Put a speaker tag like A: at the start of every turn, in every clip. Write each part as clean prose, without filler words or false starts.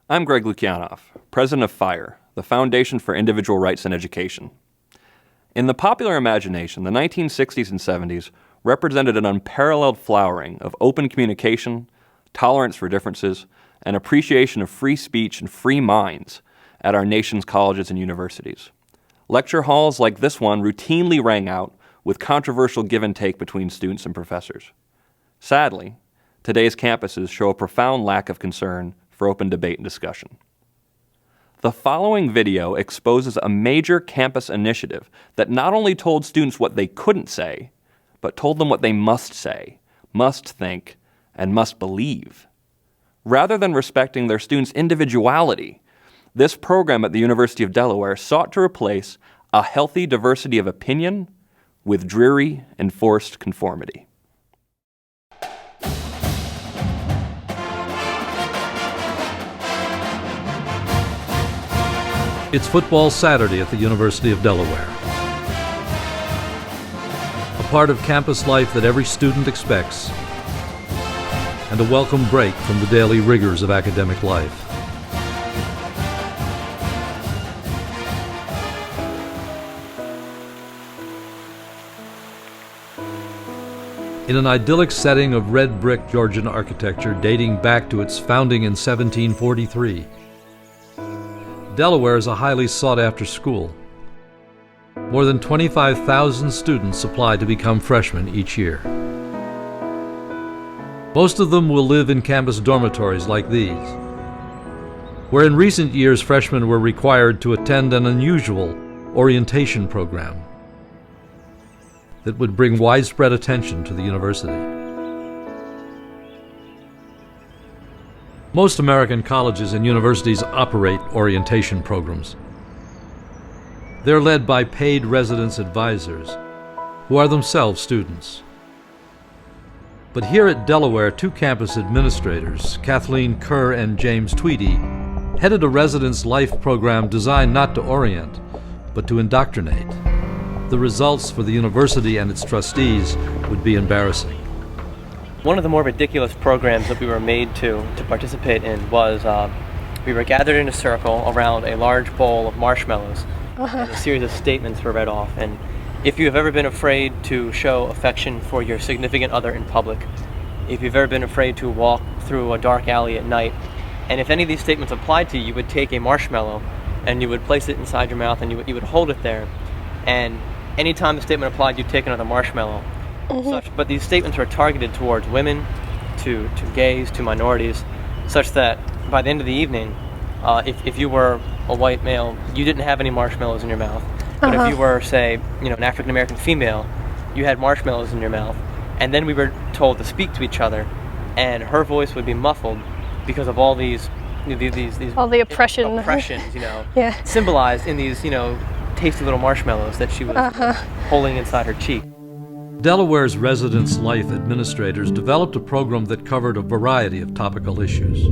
A: I'm Greg Lukianoff, president of FIRE, the Foundation for Individual Rights in Education. In the popular imagination, the 1960s and 70s represented an unparalleled flowering of open communication, tolerance for differences, and appreciation of free speech and free minds at our nation's colleges and universities. Lecture halls like this one routinely rang out with controversial give and take between students and professors. Sadly, today's campuses show a profound lack of concern for open debate and discussion. The following video exposes a major campus initiative that not only told students what they couldn't say, but told them what they must say, must think, and must believe. Rather than respecting their students' individuality, this program at the University of Delaware sought to replace a healthy diversity of opinion with dreary enforced conformity.
B: It's Football Saturday at the University of Delaware. A part of campus life that every student expects, and a welcome break from the daily rigors of academic life. In an idyllic setting of red brick Georgian architecture dating back to its founding in 1743, Delaware is a highly sought-after school. More than 25,000 students apply to become freshmen each year. Most of them will live in campus dormitories like these, where in recent years freshmen were required to attend an unusual orientation program that would bring widespread attention to the university. Most American colleges and universities operate orientation programs. They're led by paid residence advisors, who are themselves students. But here at Delaware, two campus administrators, Kathleen Kerr and James Tweedy, headed a residence life program designed not to orient, but to indoctrinate. The results for the university and its trustees would be embarrassing.
C: One of the more ridiculous programs that we were made to participate in was we were gathered in a circle around a large bowl of marshmallows, and a series of statements were read off. And if you have ever been afraid to show affection for your significant other in public, if you've ever been afraid to walk through a dark alley at night, and if any of these statements applied to you, you would take a marshmallow and you would place it inside your mouth and you would hold it there. And anytime the statement applied, you'd take another marshmallow. But these statements were targeted towards women, to gays, to minorities, such that by the end of the evening, if you were a white male, you didn't have any marshmallows in your mouth. But if you were, say, an African American female, you had marshmallows in your mouth. And then we were told to speak to each other, and her voice would be muffled because of all these
D: all the oppressions,
C: yeah, symbolized in these, tasty little marshmallows that she was holding inside her cheek.
B: Delaware's residence life administrators developed a program that covered a variety of topical issues.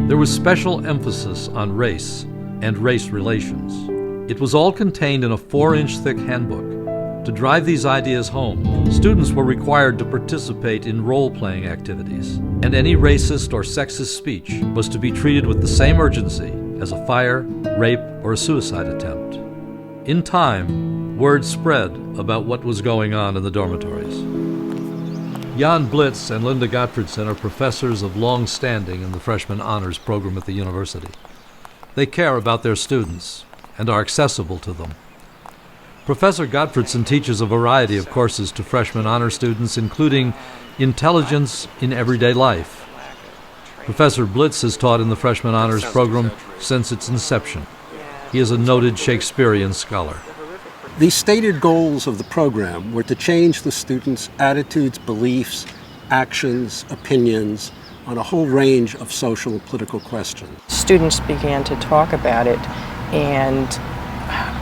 B: There was special emphasis on race and race relations. It was all contained in a 4-inch thick handbook. To drive these ideas home, students were required to participate in role-playing activities, and any racist or sexist speech was to be treated with the same urgency as a fire, rape, or a suicide attempt. In time, word spread about what was going on in the dormitories. Jan Blitz and Linda Gottfriedson are professors of long standing in the freshman honors program at the university. They care about their students and are accessible to them. Professor Gottfriedson teaches a variety of courses to freshman honor students, including Intelligence in Everyday Life. Professor Blitz has taught in the freshman honors program since its inception. He is a noted Shakespearean scholar.
E: The stated goals of the program were to change the students' attitudes, beliefs, actions, opinions on a whole range of social and political questions.
F: Students began to talk about it, and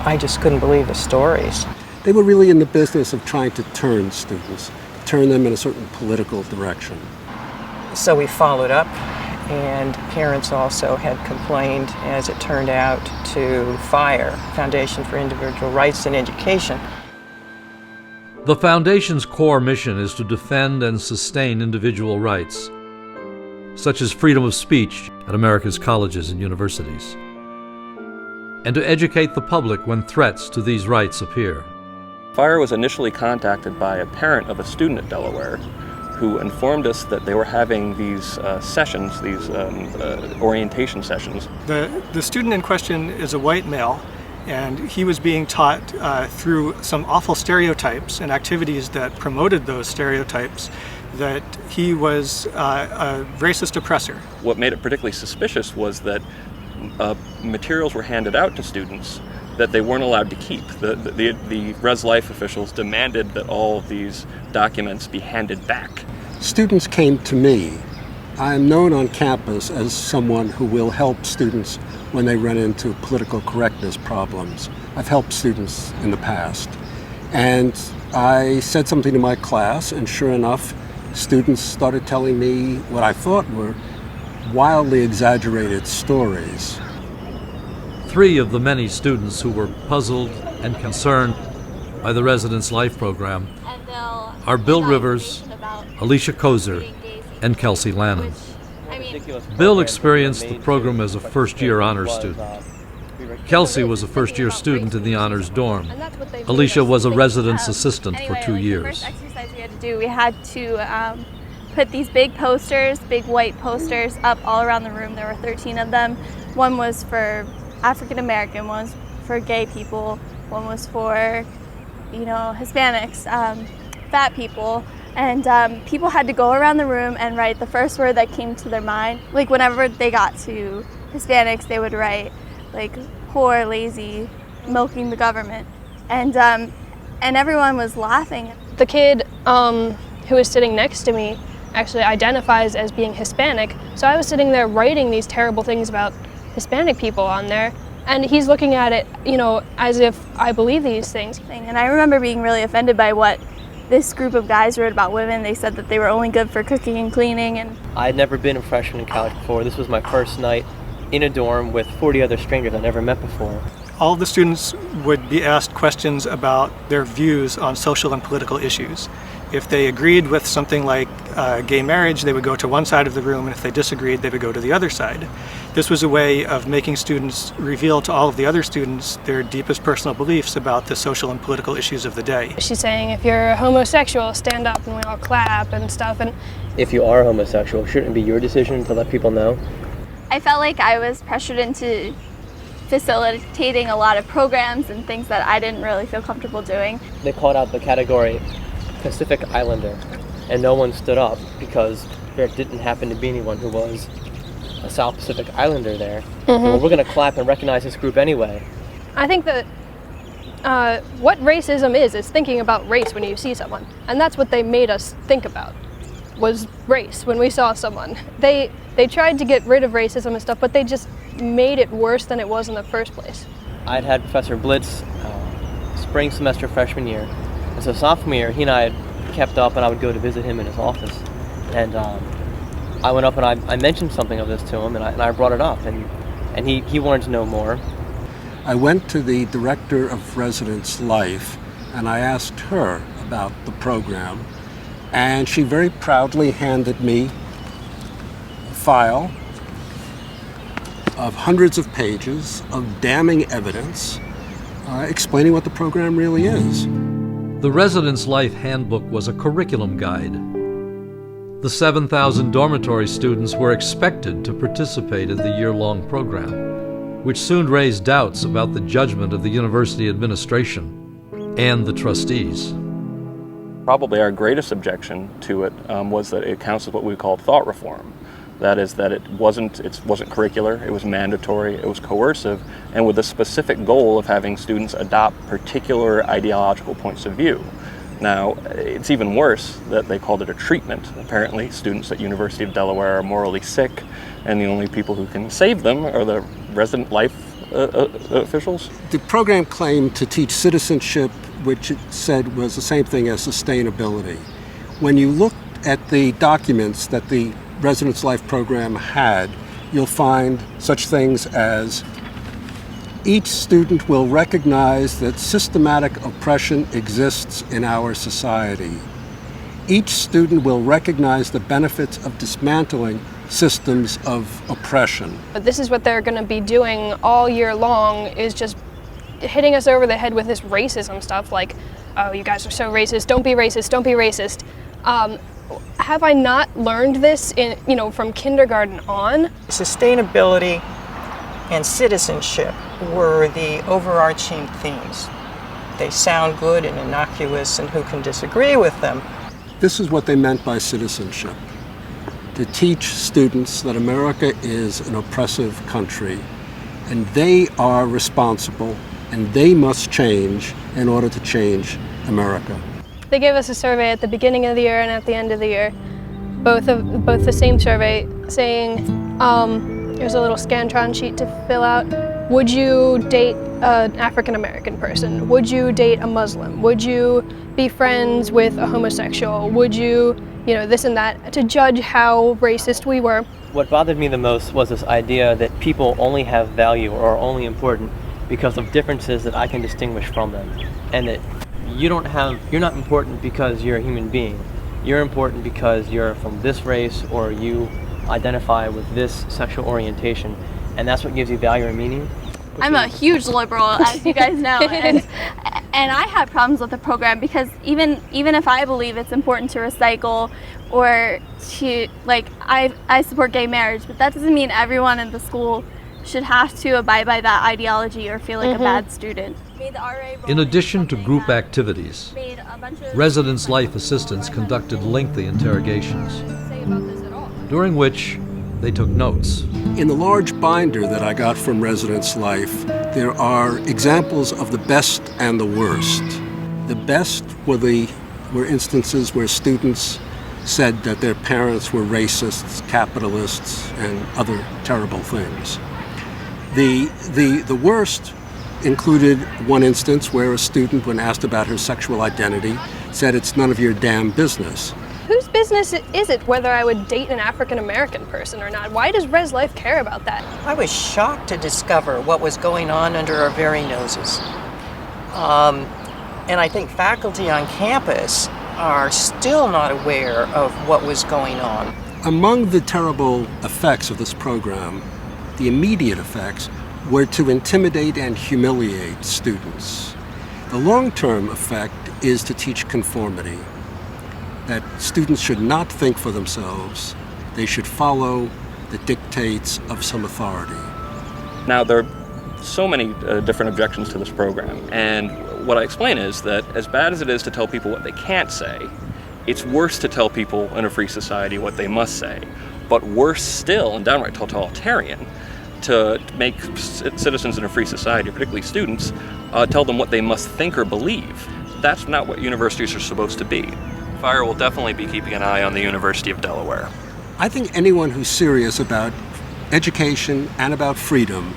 F: I just couldn't believe the stories.
E: They were really in the business of trying to turn students, turn them in a certain political direction.
F: So we followed up, and parents also had complained, as it turned out, to FIRE, Foundation for Individual Rights in Education.
B: The Foundation's core mission is to defend and sustain individual rights. such as freedom of speech at America's colleges and universities, and to educate the public when threats to these rights appear.
A: FIRE was initially contacted by a parent of a student at Delaware who informed us that they were having these sessions, these orientation sessions.
G: The student in question is a white male, and he was being taught through some awful stereotypes and activities that promoted those stereotypes that he was a racist oppressor.
A: What made it particularly suspicious was that materials were handed out to students that they weren't allowed to keep. The Res Life officials demanded that all of these documents be handed back.
E: Students came to me. I am known on campus as someone who will help students when they run into political correctness problems. I've helped students in the past. And I said something to my class, and sure enough, students started telling me what I thought were wildly exaggerated stories.
B: 3 of the many students who were puzzled and concerned by the Residence Life program are Bill Rivers, Alicia Kozer, and Kelsey Lannon. Bill experienced the program as a first-year honors student. Kelsey was a first-year student in the honors dorm. Alicia was a residence assistant for 2 years.
H: The first exercise we had to do, we had to put these big posters, big white posters, up all around the room. There were 13 of them. One was for African American, one was for gay people, one was for, Hispanics, fat people. And people had to go around the room and write the first word that came to their mind. Like whenever they got to Hispanics, they would write like poor, lazy, milking the government. And everyone was laughing.
D: The kid who was sitting next to me actually identifies as being Hispanic. So I was sitting there writing these terrible things about Hispanic people on there. And he's looking at it, as if I believe these things.
H: And I remember being really offended by what this group of guys wrote about women. They said that they were only good for cooking and cleaning. And
C: I had never been a freshman in college before. This was my first night in a dorm with 40 other strangers I'd never met before.
G: All the students would be asked questions about their views on social and political issues. If they agreed with something like gay marriage, they would go to one side of the room, and if they disagreed, they would go to the other side. This was a way of making students reveal to all of the other students their deepest personal beliefs about the social and political issues of the day.
D: She's saying, if you're homosexual, stand up, and we all clap and stuff. And
C: if you are homosexual, shouldn't it be your decision to let people know?
H: I felt like I was pressured into facilitating a lot of programs and things that I didn't really feel comfortable doing.
C: They called out the category Pacific Islander, and no one stood up because there didn't happen to be anyone who was a South Pacific Islander there.
D: Mm-hmm.
C: Well, we're going to clap and recognize this group anyway.
D: I think that what racism is thinking about race when you see someone. And that's what they made us think about, was race when we saw someone. They tried to get rid of racism and stuff, but they just made it worse than it was in the first place.
C: I'd had Professor Blitz spring semester freshman year. And so sophomore year, he and I had kept up, and I would go to visit him in his office. And I went up and I mentioned something of this to him, and I brought it up, and he wanted to know more.
E: I went to the director of Residence Life, and I asked her about the program, and she very proudly handed me a file of hundreds of pages of damning evidence explaining what the program really is.
B: The Residence Life Handbook was a curriculum guide. The 7,000 dormitory students were expected to participate in the year-long program, which soon raised doubts about the judgment of the university administration and the trustees.
A: Probably our greatest objection to it was that it counts as what we call thought reform. That is, that it wasn't curricular, it was mandatory, it was coercive, and with a specific goal of having students adopt particular ideological points of view. Now, it's even worse that they called it a treatment. Apparently, students at University of Delaware are morally sick, and the only people who can save them are the resident life officials.
E: The program claimed to teach citizenship, which it said was the same thing as sustainability. When you look at the documents that the Residence Life program had, you'll find such things as each student will recognize that systematic oppression exists in our society. Each student will recognize the benefits of dismantling systems of oppression.
D: But this is what they're going to be doing all year long, is just hitting us over the head with this racism stuff, like, oh, you guys are so racist, don't be racist, don't be racist. Have I not learned this from kindergarten on?
F: Sustainability and citizenship were the overarching themes. They sound good and innocuous, and who can disagree with them?
E: This is what they meant by citizenship: to teach students that America is an oppressive country, and they are responsible, and they must change in order to change America.
D: They gave us a survey at the beginning of the year and at the end of the year, both the same survey, saying, there's a little Scantron sheet to fill out. Would you date an African American person? Would you date a Muslim? Would you be friends with a homosexual? Would you, this and that, to judge how racist we were.
C: What bothered me the most was this idea that people only have value or are only important because of differences that I can distinguish from them, and that you're not important because you're a human being. You're important because you're from this race, or you identify with this sexual orientation, and that's what gives you value and meaning.
H: I'm a huge liberal, as you guys know, and I have problems with the program because even if I believe it's important to recycle or to, I support gay marriage, but that doesn't mean everyone in the school should have to abide by that ideology or feel like a bad student.
B: In addition to group activities, residence life assistants conducted lengthy interrogations, during which they took notes.
E: In the large binder that I got from Residence Life, there are examples of the best and the worst. The best were instances where students said that their parents were racists, capitalists, and other terrible things. The worst included one instance where a student, when asked about her sexual identity, said, "It's none of your damn business."
D: Whose business is it whether I would date an African American person or not? Why does Res Life care about that?
F: I was shocked to discover what was going on under our very noses. And I think faculty on campus are still not aware of what was going on.
E: Among the terrible effects of this program, the immediate effects were to intimidate and humiliate students. The long-term effect is to teach conformity, that students should not think for themselves. They should follow the dictates of some authority.
A: Now, there are so many different objections to this program, and what I explain is that as bad as it is to tell people what they can't say, it's worse to tell people in a free society what they must say, but worse still, and downright totalitarian, to make citizens in a free society, particularly students, tell them what they must think or believe. That's not what universities are supposed to be. FIRE will definitely be keeping an eye on the University of Delaware.
E: I think anyone who's serious about education and about freedom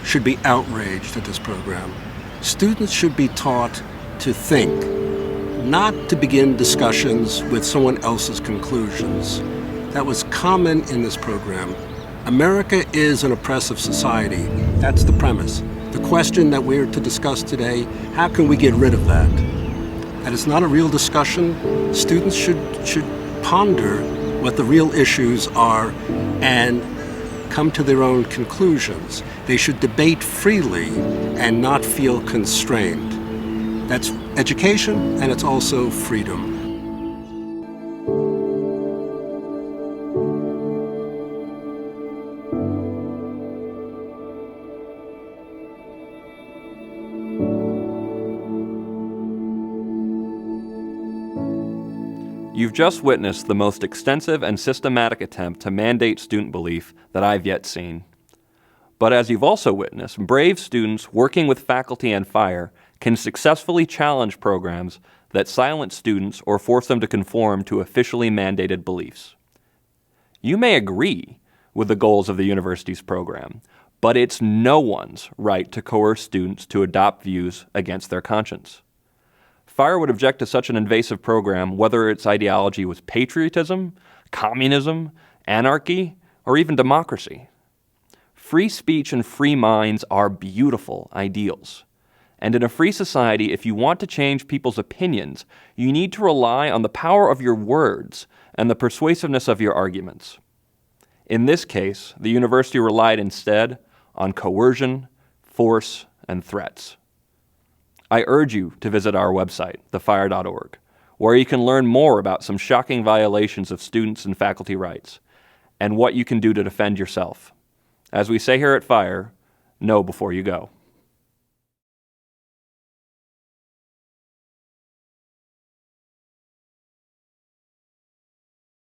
E: should be outraged at this program. Students should be taught to think, not to begin discussions with someone else's conclusions. That was common in this program. America is an oppressive society. That's the premise. The question that we're to discuss today, how can we get rid of that? That is not a real discussion. Students should ponder what the real issues are and come to their own conclusions. They should debate freely and not feel constrained. That's education, and it's also freedom.
A: You've just witnessed the most extensive and systematic attempt to mandate student belief that I've yet seen. But as you've also witnessed, brave students working with faculty and FIRE can successfully challenge programs that silence students or force them to conform to officially mandated beliefs. You may agree with the goals of the university's program, but it's no one's right to coerce students to adopt views against their conscience. FIRE would object to such an invasive program whether its ideology was patriotism, communism, anarchy, or even democracy. Free speech and free minds are beautiful ideals. And in a free society, if you want to change people's opinions, you need to rely on the power of your words and the persuasiveness of your arguments. In this case, the university relied instead on coercion, force, and threats. I urge you to visit our website, thefire.org, where you can learn more about some shocking violations of students' and faculty rights, and what you can do to defend yourself. As we say here at Fire, know before you go.